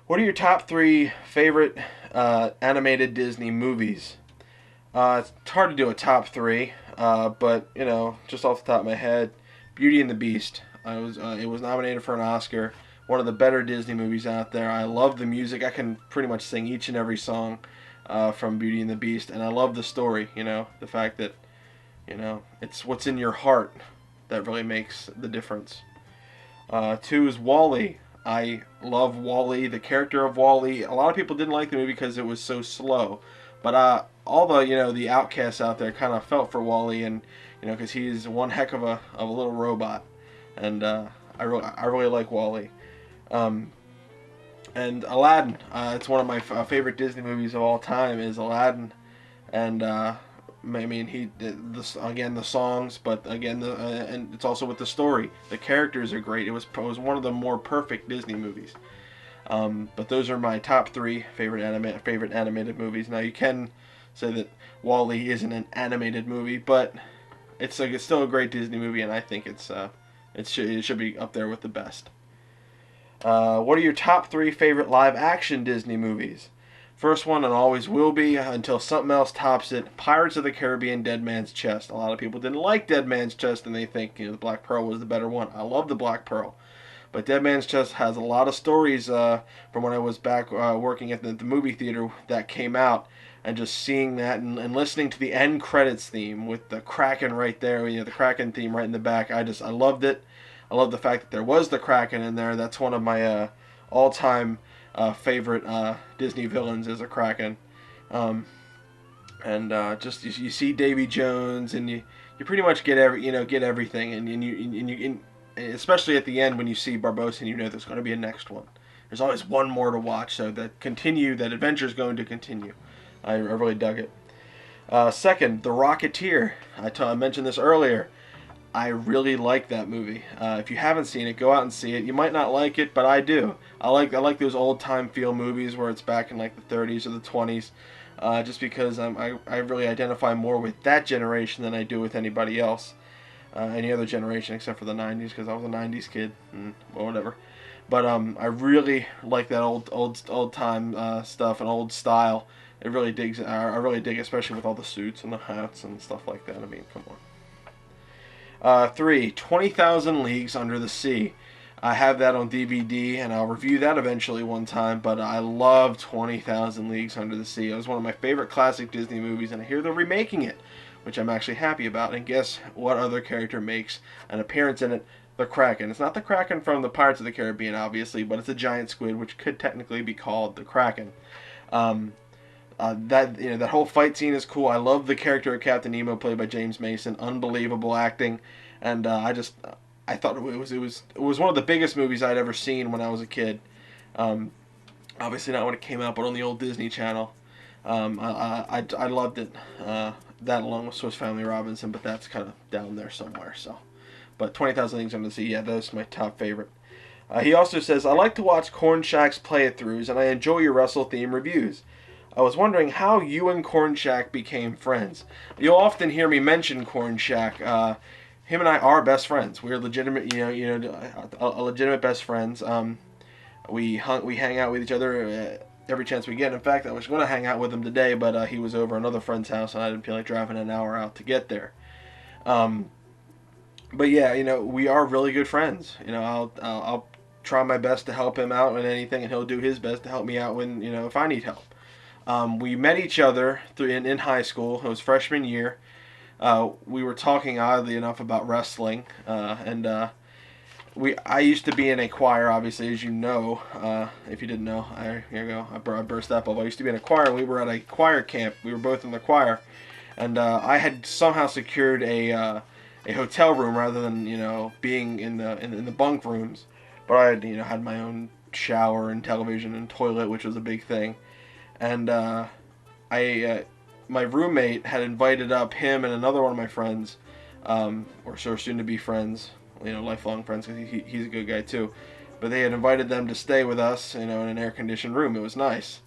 What are your top three favorite animated Disney movies? It's hard to do a top three, but just off the top of my head, Beauty and the Beast. It was nominated for an Oscar. One of the better Disney movies out there. I love the music. I can pretty much sing each and every song from Beauty and the Beast, and I love the story. The fact that it's what's in your heart that really makes the difference. Two is Wall-E. I love Wall-E, the character of Wall-E. A lot of people didn't like the movie because it was so slow, but all the the outcasts out there kind of felt for Wall-E, and because he's one heck of a little robot, and I really like Wall-E. Um, and Aladdin. It's one of my favorite Disney movies of all time. Is Aladdin, and I mean, again the songs, but again and it's also with the story. The characters are great. It was one of the more perfect Disney movies. But those are my top three favorite animated movies. Now you can say that Wall-E isn't an animated movie, but it's still a great Disney movie, and I think it should be up there with the best. What are your top three favorite live action Disney movies? First one, and always will be until something else tops it, Pirates of the Caribbean: Dead Man's Chest. A lot of people didn't like Dead Man's Chest, and they think the Black Pearl was the better one. I love the Black Pearl, but Dead Man's Chest has a lot of stories from when I was back working at the movie theater that came out, and just seeing that and listening to the end credits theme with the Kraken right there, the Kraken theme right in the back. I loved it. I love the fact that there was the Kraken in there. That's one of my all-time favorite Disney villains is a Kraken. And just you see Davy Jones, and you pretty much get everything, and especially at the end when you see Barbossa, and there's going to be a next one. There's always one more to watch, so that adventure is going to continue. I really dug it. Second, The Rocketeer. I mentioned this earlier. I really like that movie. If you haven't seen it, go out and see it. You might not like it, but I do. I like those old time feel movies where it's back in like the 30s or the 20s, just because I really identify more with that generation than I do with anybody else, any other generation except for the 90s, because I was a 90s kid, well, whatever. But I really like that old time stuff and old style. It really digs. I really dig it, especially with all the suits and the hats and stuff like that. I mean, come on. Three, 20,000 Leagues Under the Sea. I have that on DVD, and I'll review that eventually one time, but I love 20,000 Leagues Under the Sea. It was one of my favorite classic Disney movies, and I hear they're remaking it, which I'm actually happy about. And guess what other character makes an appearance in it? The Kraken. It's not the Kraken from the Pirates of the Caribbean, obviously, but it's a giant squid, which could technically be called the Kraken. That whole fight scene is cool. I love the character of Captain Nemo, played by James Mason. Unbelievable acting, and I thought it was one of the biggest movies I'd ever seen when I was a kid. Obviously not when it came out, but on the old Disney Channel. I loved it. That along with Swiss Family Robinson, but that's kind of down there somewhere. So, but 20,000 Leagues Under the Sea, yeah, that's my top favorite. He also says, I like to watch Corn Shack's play-throughs, and I enjoy your Wrestle theme reviews. I was wondering how you and Corn Shack became friends. You'll often hear me mention Corn Shack. Him and I are best friends. We're legitimate, a legitimate best friends. We hang out with each other every chance we get. In fact, I was going to hang out with him today, but he was over another friend's house, and I didn't feel like driving an hour out to get there. But yeah, we are really good friends. I'll try my best to help him out in anything, and he'll do his best to help me out when if I need help. We met each other in high school. It was freshman year. We were talking oddly enough about wrestling, and I used to be in a choir, obviously, as you know. If you didn't know, here you go. I burst that bubble. I used to be in a choir, and we were at a choir camp. We were both in the choir, and I had somehow secured a hotel room rather than being in the bunk rooms. But I had my own shower and television and toilet, which was a big thing. And my roommate had invited up him and another one of my friends, or so soon to be friends, lifelong friends, because he's a good guy too. But they had invited them to stay with us, in an air conditioned room. It was nice.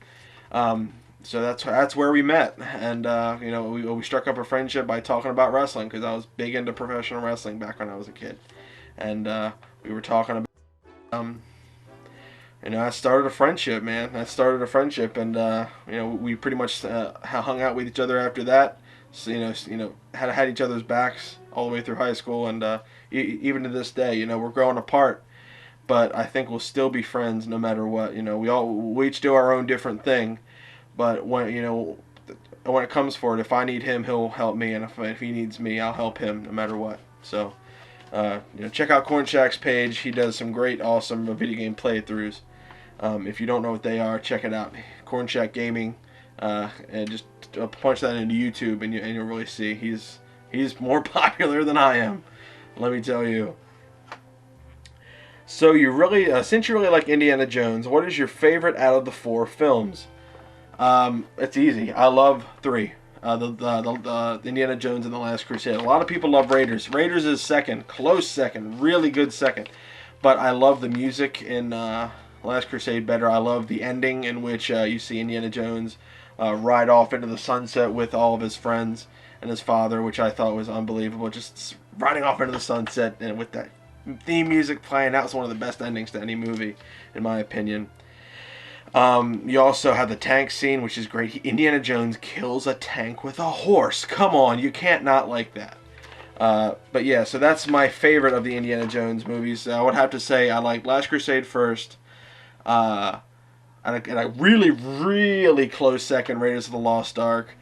So that's where we met, and we struck up a friendship by talking about wrestling, because I was big into professional wrestling back when I was a kid, and we were talking about You know, that started a friendship, man. That started a friendship, and you know, we pretty much hung out with each other after that. So, had each other's backs all the way through high school, and even to this day, you know, we're growing apart, but I think we'll still be friends no matter what. You know, we each do our own different thing, but when it comes for it, if I need him, he'll help me, and if he needs me, I'll help him no matter what. So, check out Corn Shack's page. He does some great, awesome video game playthroughs. If you don't know what they are, check it out. Corn Shack Gaming, and just punch that into YouTube, and you'll really see he's more popular than I am. Let me tell you. So since you really like Indiana Jones, what is your favorite out of the 4 films? It's easy. I love 3. The Indiana Jones and the Last Crusade. A lot of people love Raiders. Raiders is second, close second, really good second. But I love the music in Last Crusade better. I love the ending in which you see Indiana Jones ride off into the sunset with all of his friends and his father, which I thought was unbelievable. Just riding off into the sunset and with that theme music playing, that was one of the best endings to any movie, in my opinion. You also have the tank scene, which is great. Indiana Jones kills a tank with a horse. Come on, you can't not like that. But yeah, so that's my favorite of the Indiana Jones movies. I would have to say I like Last Crusade first. And a really, really close second, Raiders of the Lost Ark.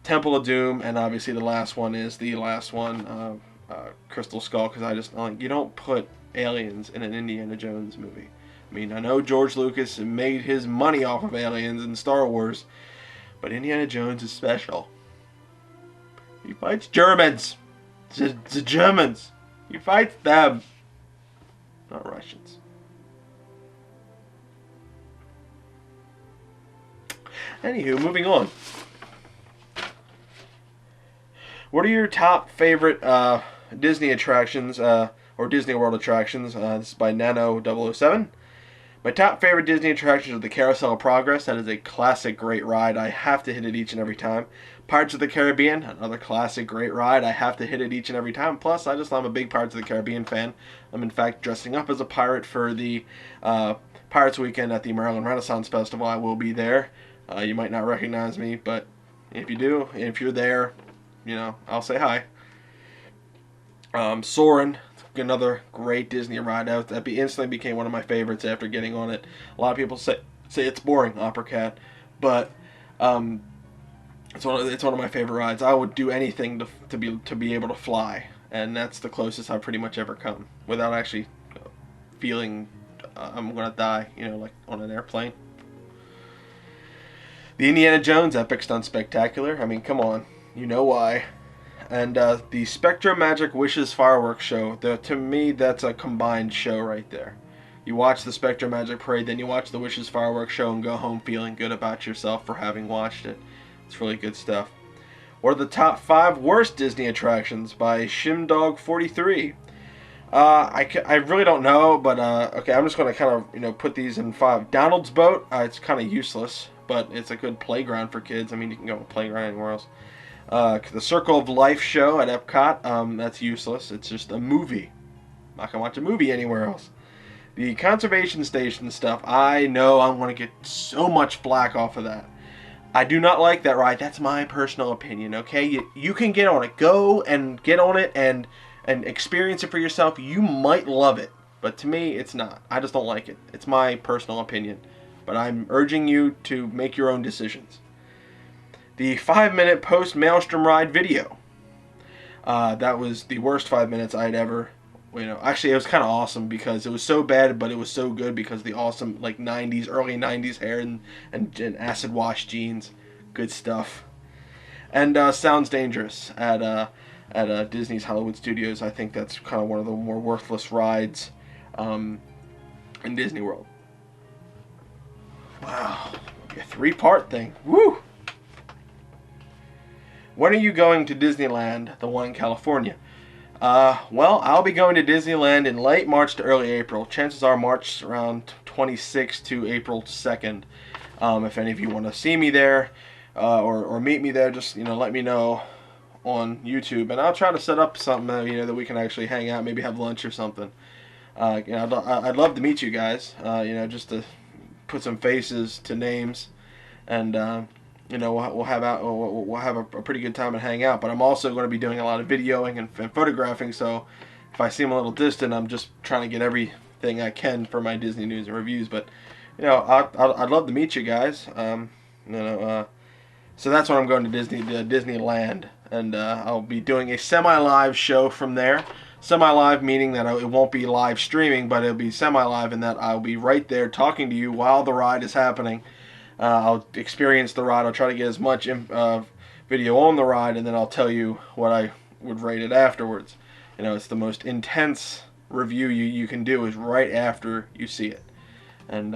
Temple of Doom, and obviously the last one is the last one, Crystal Skull, because I just, you don't put aliens in an Indiana Jones movie. I mean, I know George Lucas made his money off of aliens in Star Wars, but Indiana Jones is special. He fights Germans. The Germans. He fights them. Not Russians. Anywho, moving on. What are your top favorite Disney attractions, or Disney World attractions? This is by Nano007. My top favorite Disney attractions are the Carousel of Progress. That is a classic, great ride. I have to hit it each and every time. Pirates of the Caribbean, another classic, great ride. I have to hit it each and every time. Plus, I'm a big Pirates of the Caribbean fan. I'm, in fact, dressing up as a pirate for the Pirates Weekend at the Maryland Renaissance Festival. I will be there. You might not recognize me, but if you do, if you're there, I'll say hi. Soarin', another great Disney ride out. That instantly became one of my favorites after getting on it. A lot of people say it's boring, Opera Cat, but it's one of my favorite rides. I would do anything to be able to fly, and that's the closest I've pretty much ever come without actually feeling I'm gonna die. Like on an airplane. The Indiana Jones Epic Stunt Spectacular. I mean, come on, you know why. And the Spectra Magic Wishes Fireworks Show, to me, that's a combined show right there. You watch the Spectra Magic Parade, then you watch the Wishes Fireworks Show and go home feeling good about yourself for having watched it. It's really good stuff. What are the top 5 worst Disney attractions by Shimdog43? I really don't know, but okay, I'm just going to kind of put these in 5. Donald's Boat, it's kind of useless, but it's a good playground for kids. I mean, you can go to a playground anywhere else. The Circle of Life show at Epcot, that's useless. It's just a movie. I'm not going to watch a movie anywhere else. The Conservation Station stuff, I know I'm going to get so much flack off of that. I do not like that ride. That's my personal opinion, okay? You can get on it. Go and get on it and experience it for yourself. You might love it, but to me, it's not. I just don't like it. It's my personal opinion. But I'm urging you to make your own decisions. The 5-minute post-Maelstrom ride video. That was the worst 5 minutes I'd ever, actually it was kind of awesome because it was so bad, but it was so good because of the awesome, like, early 90s hair and acid wash jeans. Good stuff. And Sounds Dangerous at Disney's Hollywood Studios. I think that's kind of one of the more worthless rides in Disney World. Wow. A 3-part thing. Woo! When are you going to Disneyland, the one in California? Well, I'll be going to Disneyland in late March to early April. Chances are March around 26th to April 2nd. If any of you want to see me there or meet me there, just let me know on YouTube, and I'll try to set up something that we can actually hang out, maybe have lunch or something. I'd love to meet you guys. Just to put some faces to names, and we'll have a pretty good time and hang out. But I'm also going to be doing a lot of videoing and photographing. So if I seem a little distant, I'm just trying to get everything I can for my Disney news and reviews. But I'd love to meet you guys. So that's when I'm going to Disneyland, and I'll be doing a semi-live show from there. Semi-live meaning that it won't be live streaming, but it'll be semi-live in that I'll be right there talking to you while the ride is happening. I'll experience the ride. I'll try to get as much video on the ride, and then I'll tell you what I would rate it afterwards. It's the most intense review you can do is right after you see it, and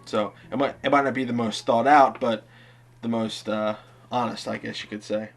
so it might not be the most thought out, but the most honest, I guess you could say.